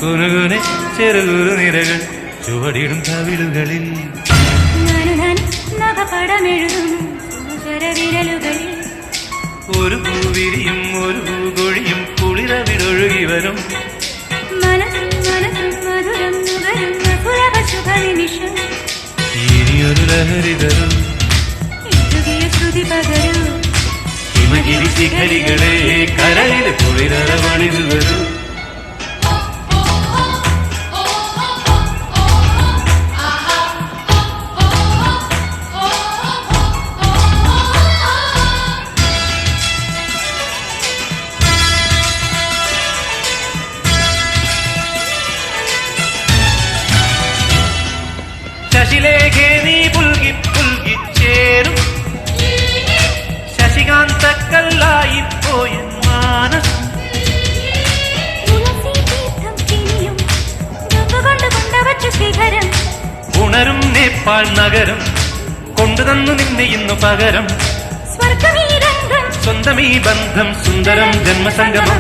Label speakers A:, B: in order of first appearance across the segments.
A: കുനുകുനെ ചെറുകുറു നിരകൾ ചുവടിടും കവിളുകളിൽ ഒരു പൂവിരിയും ഒരു പൂകൊഴിയും കുളിരവിടൊഴുകി വരും ഇനിയൊരു ലഹരി തരും ഹിമഗിരി ശിഖരികളെ കരളിലെ കുളിരവണിതു വരും. ശശിലേഖേ നീ പുൽകി പുൽകി ചേരും ശശികാന്തക്കല്ലായിപ്പോയ മാനസം ഉണരും നേപ്പാൾ നഗരം കൊണ്ടുതന്നു നിന്നെ ഇന്നു പകരം സ്വന്തമീ ബന്ധം സുന്ദരം ജന്മസംഗമം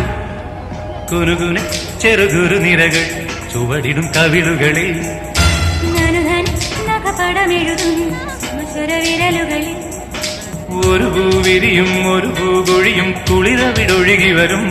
A: കുനുകുനെ ചെറുകുറു നിരകൾ ചുവടിടും കവിളുകളിൽ ഒരു പൂവിരിയും ഒരു പൂകൊഴിയും കുളിരവിടൊഴുകി വരും